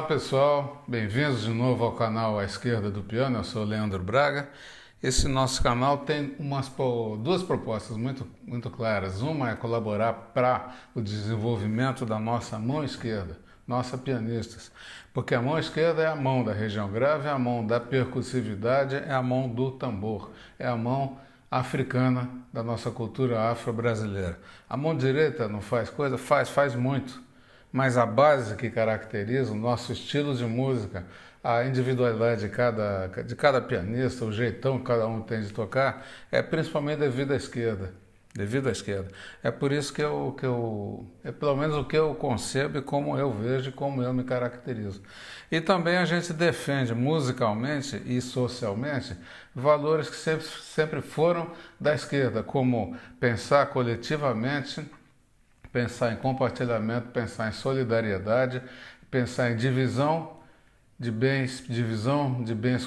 pessoal, bem-vindos de novo ao canal À Esquerda do Piano. Eu sou o Leandro Braga. Esse nosso canal tem duas propostas muito claras. Uma é colaborar para o desenvolvimento da nossa mão esquerda, nossa pianistas, porque a mão esquerda é a mão da região grave, é a mão da percussividade, é a mão do tambor, é a mão africana da nossa cultura afro-brasileira. A mão direita não faz coisa? Faz muito. Mas a base que caracteriza o nosso estilo de música, a individualidade de cada pianista, o jeitão que cada um tem de tocar, é principalmente devido à esquerda. Devido à esquerda. É por isso é pelo menos o que eu concebo e como eu vejo e como eu me caracterizo. E também a gente defende musicalmente e socialmente valores que sempre foram da esquerda, como pensar coletivamente, pensar em compartilhamento, pensar em solidariedade, pensar em divisão de bens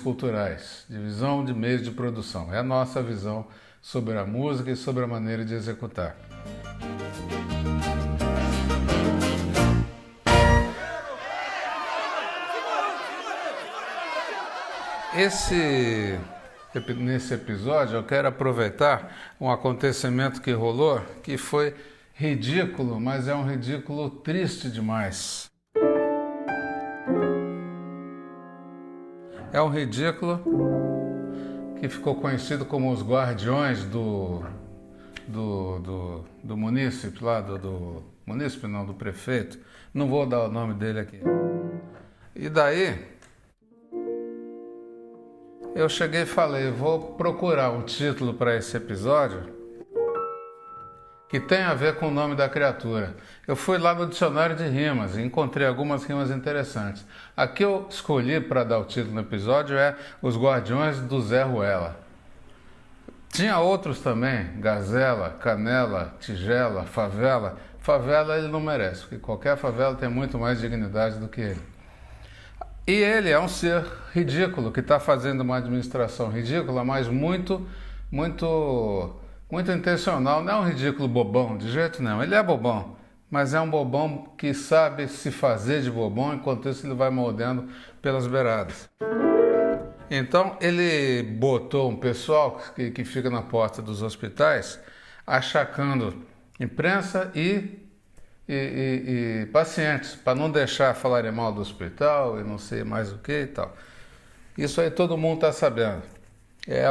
culturais, divisão de meios de produção. É a nossa visão sobre a música e sobre a maneira de executar. Nesse episódio eu quero aproveitar um acontecimento que rolou, que foi ridículo, mas é um ridículo triste demais. É um ridículo que ficou conhecido como os guardiões do munícipe, do munícipe não, do prefeito. Não vou dar o nome dele aqui. E daí, eu cheguei e falei, vou procurar um título para esse episódio que tem a ver com o nome da criatura. Eu fui lá no dicionário de rimas e encontrei algumas rimas interessantes. A que eu escolhi para dar o título no episódio é Os Guardiões do Zé Ruela. Tinha outros também, Gazela, Canela, Tigela, Favela. Favela ele não merece, porque qualquer favela tem muito mais dignidade do que ele. E ele é um ser ridículo que está fazendo uma administração ridícula, mas muito intencional. Não é um ridículo bobão, de jeito nenhum. Ele é bobão, mas é um bobão que sabe se fazer de bobão, enquanto isso ele vai mordendo pelas beiradas. Então ele botou um pessoal que fica na porta dos hospitais achacando imprensa e pacientes, para não deixar falarem mal do hospital e não sei mais o que e tal. Isso aí todo mundo está sabendo. É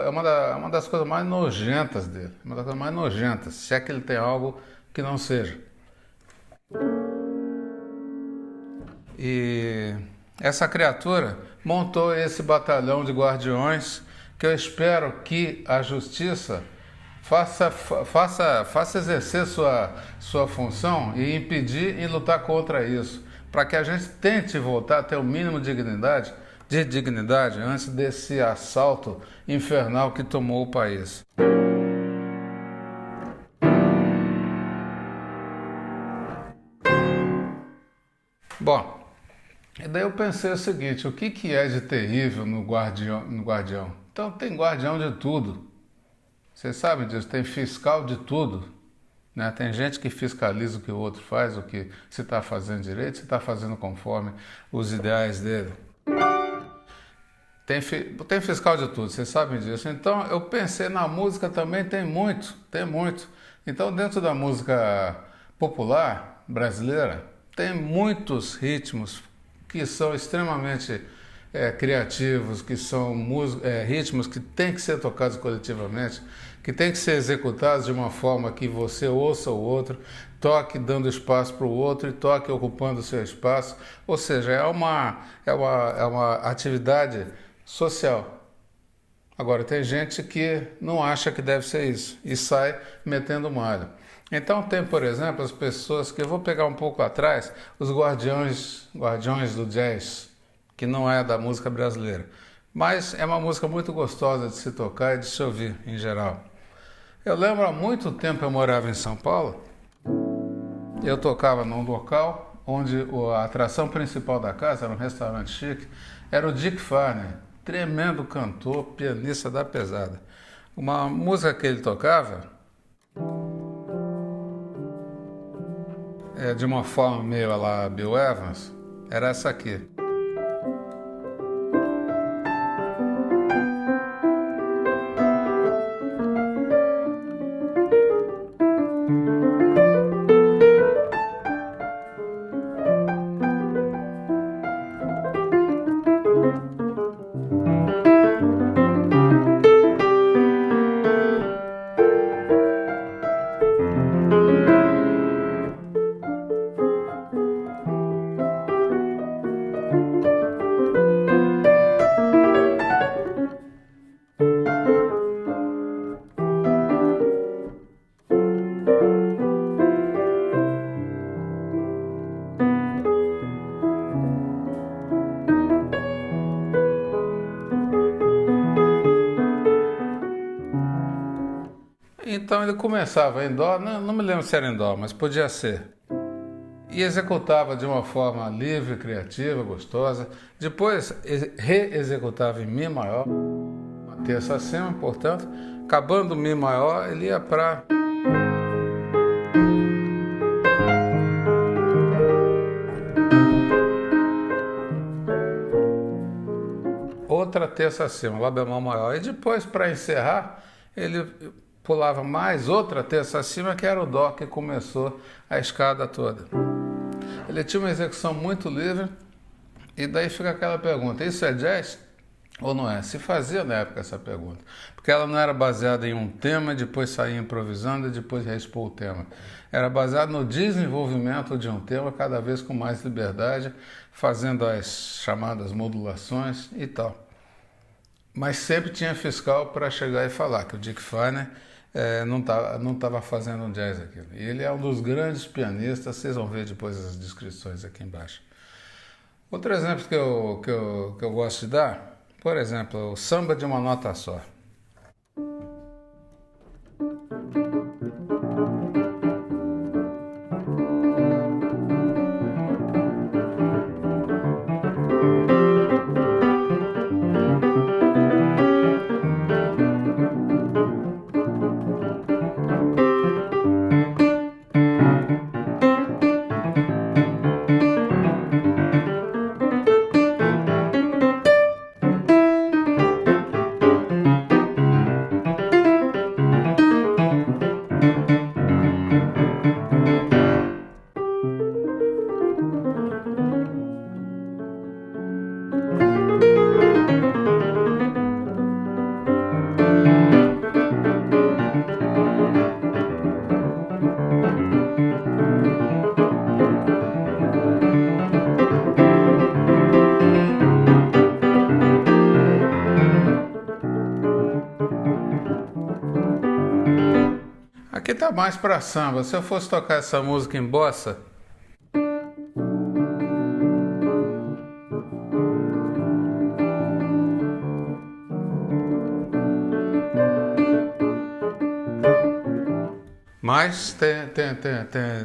uma das coisas mais nojentas dele. Uma das coisas mais nojentas, se é que ele tem algo que não seja. E essa criatura montou esse batalhão de guardiões que eu espero que a justiça faça exercer sua função e impedir e lutar contra isso, para que a gente tente voltar a ter o mínimo de dignidade antes desse assalto infernal que tomou o país. Bom, e daí eu pensei o seguinte, o que é de terrível no guardião? Então tem guardião de tudo. Vocês sabem disso, tem fiscal de tudo. Né? Tem gente que fiscaliza o que o outro faz, se está fazendo direito, se está fazendo conforme os ideais dele. Tem fiscal de tudo, vocês sabem disso. Então eu pensei na música também, tem muito. Então dentro da música popular brasileira, tem muitos ritmos que são extremamente criativos, que são ritmos que têm que ser tocados coletivamente, que têm que ser executados de uma forma que você ouça o outro, toque dando espaço para o outro e toque ocupando o seu espaço. Ou seja, é uma atividade social. Agora, tem gente que não acha que deve ser isso e sai metendo malha. Então tem, por exemplo, as pessoas que eu vou pegar um pouco atrás, os guardiões do jazz, que não é da música brasileira, mas é uma música muito gostosa de se tocar e de se ouvir em geral. Eu lembro há muito tempo eu morava em São Paulo, eu tocava num local onde a atração principal da casa era um restaurante chique, era o Dick Farney, tremendo cantor, pianista da pesada. Uma música que ele tocava de uma forma meio a lá Bill Evans, era essa aqui. Então ele começava em dó, não me lembro se era em dó, mas podia ser. E executava de uma forma livre, criativa, gostosa. Depois re-executava em Mi maior, uma terça acima, portanto, acabando o Mi maior, ele ia para outra terça acima, Lá bemol maior. E depois, para encerrar, ele pulava mais outra terça acima, que era o Dó, que começou a escada toda. Ele tinha uma execução muito livre, e daí fica aquela pergunta, isso é jazz ou não é? Se fazia na época essa pergunta, porque ela não era baseada em um tema, depois saía improvisando e depois reexpor o tema. Era baseada no desenvolvimento de um tema, cada vez com mais liberdade, fazendo as chamadas modulações e tal. Mas sempre tinha fiscal para chegar e falar que o Dick Farney não estava fazendo um jazz aquilo. E ele é um dos grandes pianistas, vocês vão ver depois as descrições aqui embaixo. Outro exemplo que eu gosto de dar, por exemplo, o samba de uma nota só. Aqui tá mais para samba. Se eu fosse tocar essa música em bossa, mas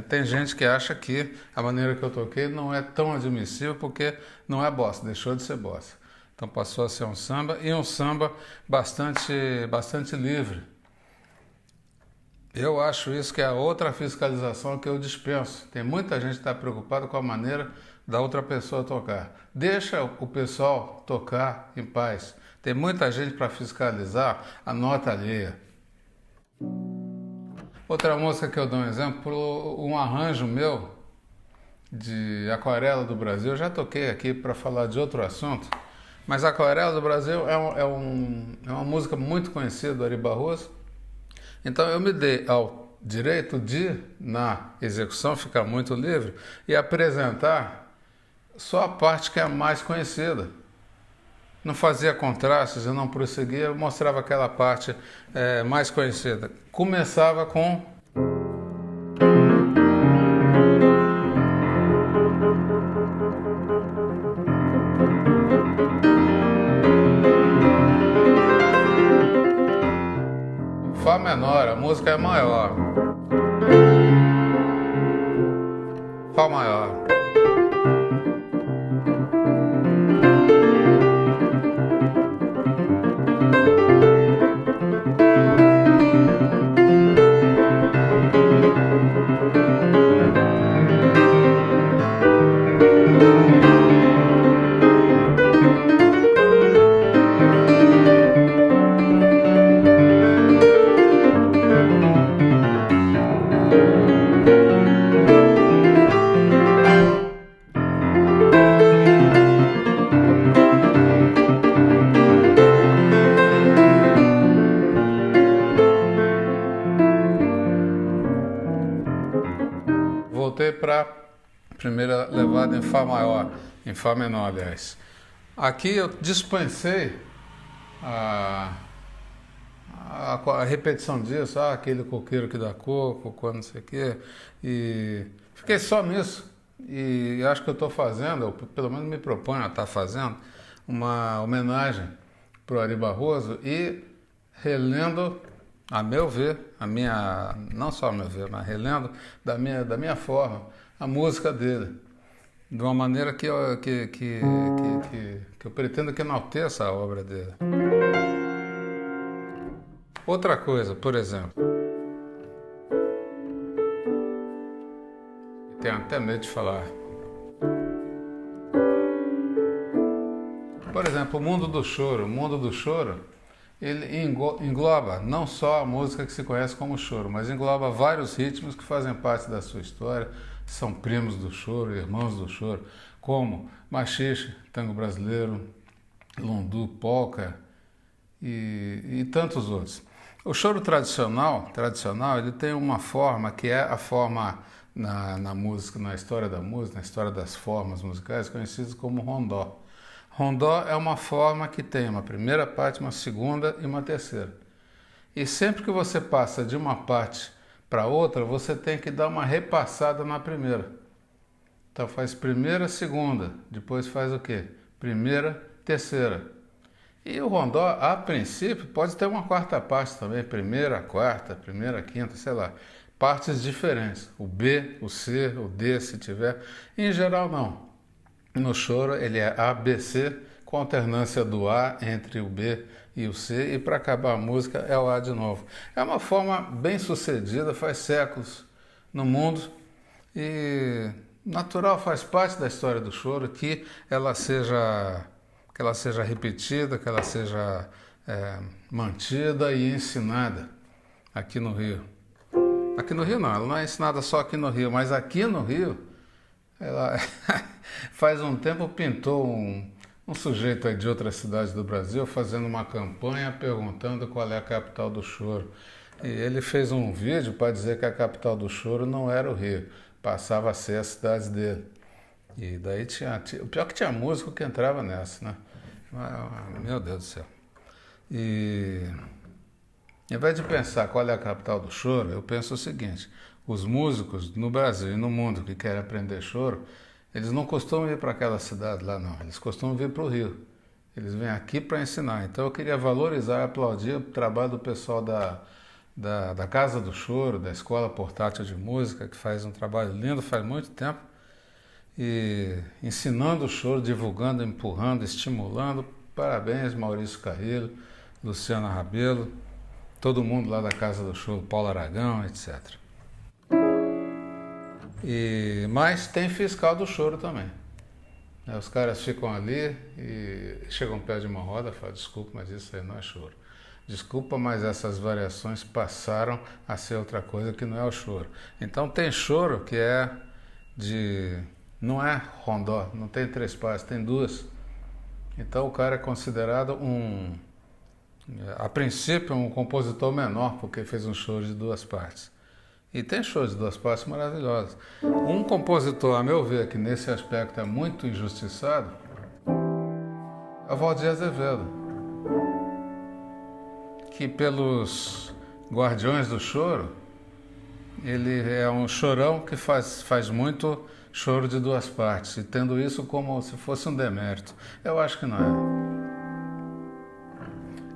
tem gente que acha que a maneira que eu toquei não é tão admissível porque não é bossa, deixou de ser bossa. Então passou a ser um samba e um samba bastante livre. Eu acho isso que é a outra fiscalização que eu dispenso. Tem muita gente que está preocupada com a maneira da outra pessoa tocar. Deixa o pessoal tocar em paz. Tem muita gente para fiscalizar a nota alheia. Outra música que eu dou um exemplo, um arranjo meu de Aquarela do Brasil. Eu já toquei aqui para falar de outro assunto, mas Aquarela do Brasil é uma música muito conhecida do Ari Barroso. Então eu me dei ao direito de, na execução, ficar muito livre e apresentar só a parte que é a mais conhecida. Não fazia contrastes, eu não prosseguia, eu mostrava aquela parte mais conhecida. Começava com... Fá menor, a música é maior. Fá maior. para primeira levada em Fá maior, em Fá menor, aliás. Aqui eu dispensei a repetição disso, aquele coqueiro que dá coco, quando não sei o quê, e fiquei só nisso. E acho que eu estou fazendo, eu pelo menos me proponho a estar fazendo, uma homenagem para o Ari Barroso e relendo, a meu ver, não só a meu ver, mas relendo da minha forma, a música dele, de uma maneira que eu pretendo que enalteça a obra dele. Outra coisa, por exemplo, tenho até medo de falar. Por exemplo, o mundo do choro. O mundo do choro, ele engloba não só a música que se conhece como choro, mas engloba vários ritmos que fazem parte da sua história, são primos do choro, irmãos do choro, como machixe, tango brasileiro, lundu, polca e tantos outros. O choro tradicional, ele tem uma forma que é a forma na música, na história da música, na história das formas musicais, conhecidas como rondó. Rondó é uma forma que tem uma primeira parte, uma segunda e uma terceira. E sempre que você passa de uma parte para outra, você tem que dar uma repassada na primeira. Então faz primeira, segunda, depois faz o quê? Primeira, terceira. E o rondó, a princípio, pode ter uma quarta parte também, primeira, quarta, primeira, quinta, sei lá. Partes diferentes, o B, o C, o D, se tiver. Em geral, não. No choro, ele é A, B, C, com alternância do A entre o B e o C, e para acabar a música é o A de novo. É uma forma bem sucedida, faz séculos no mundo, e natural, faz parte da história do choro que ela seja repetida, que ela seja mantida e ensinada aqui no Rio. Aqui no Rio não, ela não é ensinada só aqui no Rio, mas aqui no Rio, ela faz um tempo pintou um sujeito aí de outra cidade do Brasil fazendo uma campanha perguntando qual é a capital do choro. E ele fez um vídeo para dizer que a capital do choro não era o Rio, passava a ser a cidade dele. E daí o pior que tinha músico que entrava nessa, né? Meu Deus do céu. E ao invés de pensar qual é a capital do choro, eu penso o seguinte: os músicos no Brasil e no mundo que querem aprender choro, eles não costumam ir para aquela cidade lá, não. Eles costumam vir para o Rio. Eles vêm aqui para ensinar. Então eu queria valorizar e aplaudir o trabalho do pessoal da Casa do Choro, da Escola Portátil de Música, que faz um trabalho lindo faz muito tempo, e ensinando o choro, divulgando, empurrando, estimulando. Parabéns, Maurício Carrilho, Luciana Rabelo, todo mundo lá da Casa do Choro, Paulo Aragão, etc. Mas tem fiscal do choro também. Os caras ficam ali e chegam perto de uma roda e falam: desculpa, mas isso aí não é choro. Desculpa, mas essas variações passaram a ser outra coisa que não é o choro. Então tem choro que não é rondó, não tem três partes, tem duas. Então o cara é considerado a princípio, um compositor menor, porque fez um choro de duas partes. E tem shows de duas partes maravilhosos. Um compositor, a meu ver, que nesse aspecto é muito injustiçado, é o Valdir Azevedo, que pelos Guardiões do Choro, ele é um chorão que faz muito choro de duas partes, e tendo isso como se fosse um demérito. Eu acho que não é.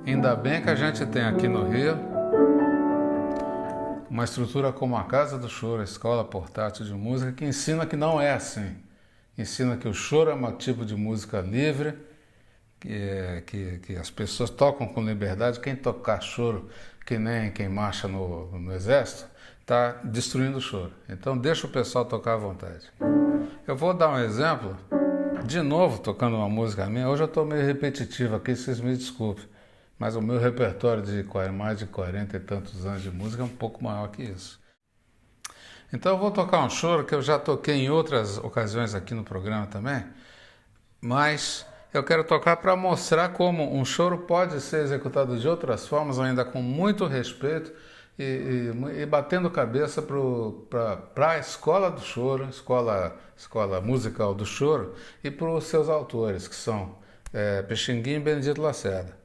Ainda bem que a gente tem aqui no Rio uma estrutura como a Casa do Choro, a Escola Portátil de Música, que ensina que não é assim. Ensina que o choro é um tipo de música livre, que as pessoas tocam com liberdade. Quem tocar choro, que nem quem marcha no exército, está destruindo o choro. Então deixa o pessoal tocar à vontade. Eu vou dar um exemplo, de novo tocando uma música minha. Hoje eu estou meio repetitivo aqui, vocês me desculpem. Mas o meu repertório de mais de 40 e tantos anos de música é um pouco maior que isso. Então eu vou tocar um choro que eu já toquei em outras ocasiões aqui no programa também, mas eu quero tocar para mostrar como um choro pode ser executado de outras formas, ainda com muito respeito e batendo cabeça para a escola do choro, escola musical do choro, e para os seus autores, que são Pixinguinha e Benedito Lacerda.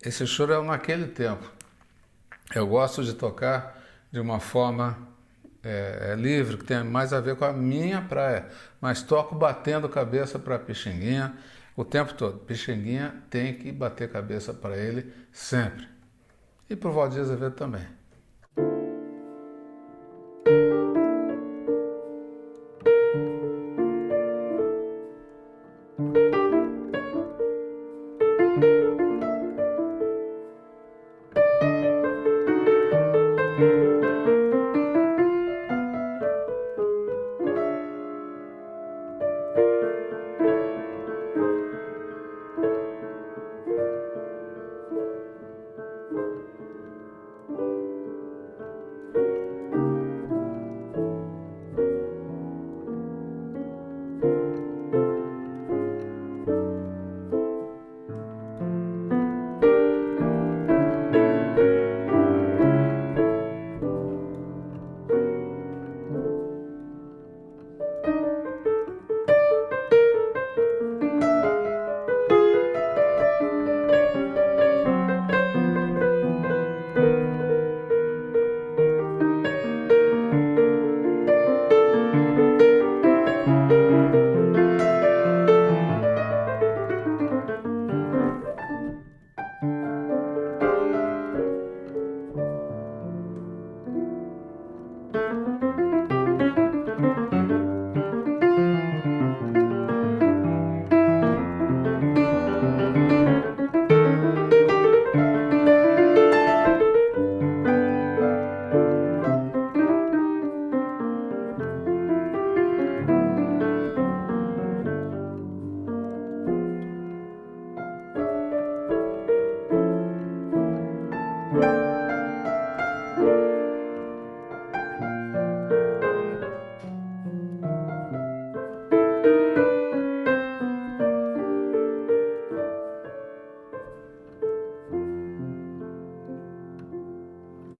Esse choro é naquele tempo. Eu gosto de tocar de uma forma livre, que tem mais a ver com a minha praia, mas toco batendo cabeça para Pixinguinha o tempo todo. Pixinguinha tem que bater cabeça para ele sempre. E para o Valdir Azevedo também.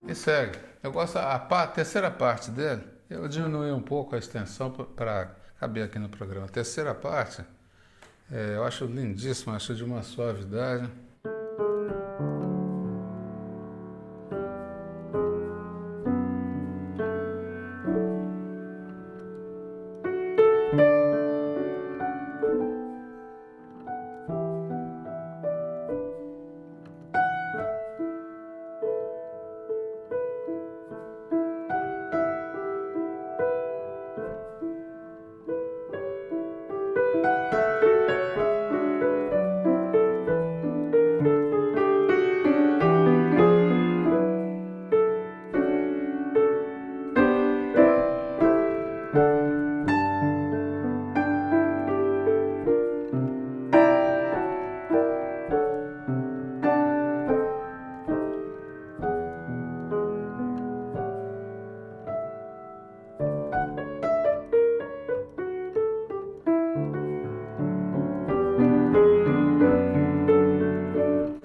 E segue. Eu gosto a terceira parte dele. Eu diminui um pouco a extensão para caber aqui no programa. A terceira parte, eu acho lindíssima, acho de uma suavidade.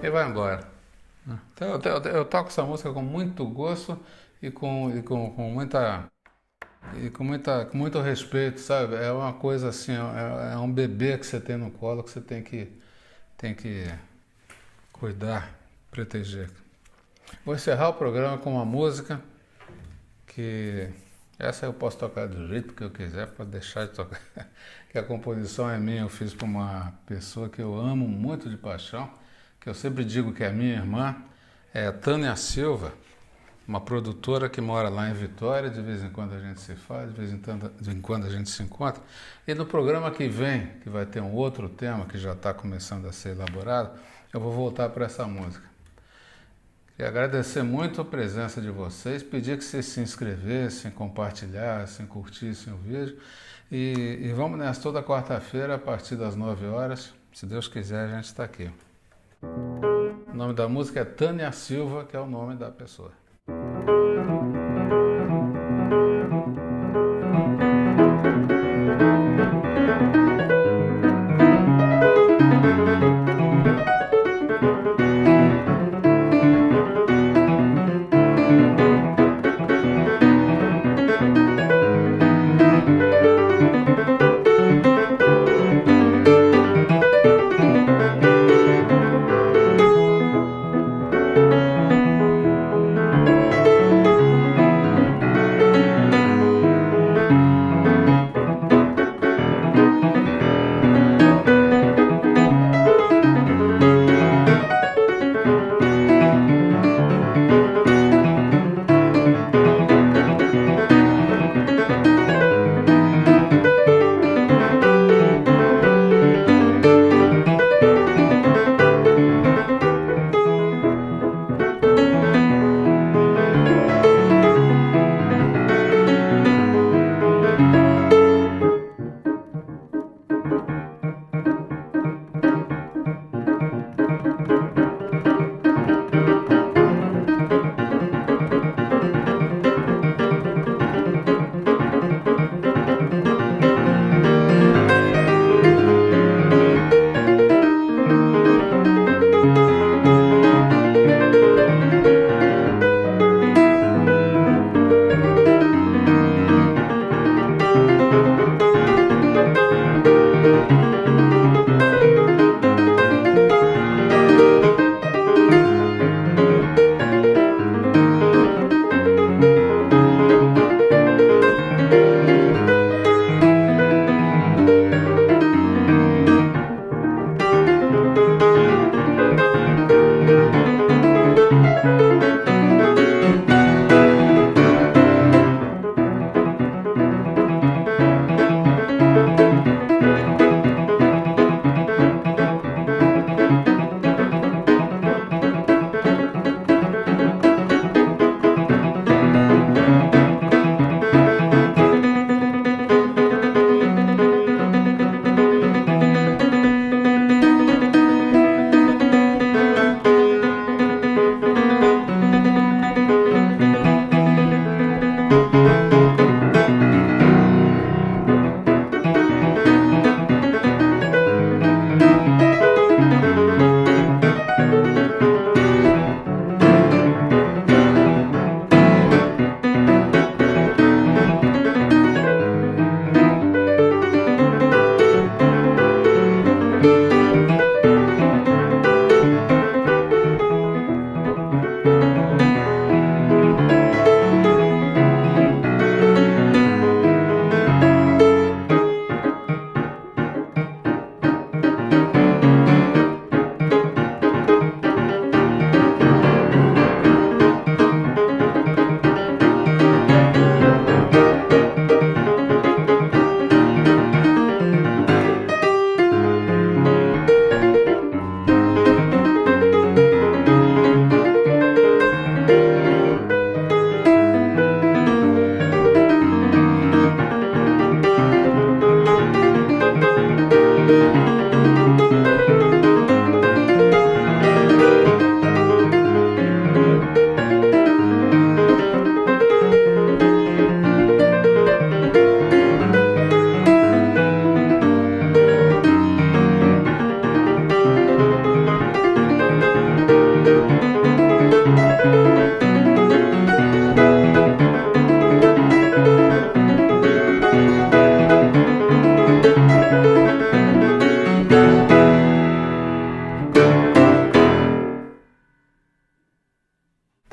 E vai embora. Então, eu toco essa música com muito gosto e com muito respeito, sabe? É uma coisa assim, é um bebê que você tem no colo que você tem que cuidar, proteger. Vou encerrar o programa com uma música que essa eu posso tocar do jeito que eu quiser, pode deixar de tocar. Que a composição é minha, eu fiz para uma pessoa que eu amo muito de paixão, que eu sempre digo que é minha irmã, é Tânia Silva, uma produtora que mora lá em Vitória, de vez em quando a gente se faz, de vez em quando a gente se encontra. E no programa que vem, que vai ter um outro tema que já está começando a ser elaborado, eu vou voltar para essa música. Queria agradecer muito a presença de vocês, pedir que vocês se inscrevessem, compartilhassem, curtissem o vídeo. E vamos nessa toda quarta-feira, a partir das 9 horas. Se Deus quiser, a gente está aqui. O nome da música é Tânia Silva, que é o nome da pessoa.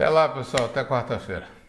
Até lá, pessoal. Até quarta-feira.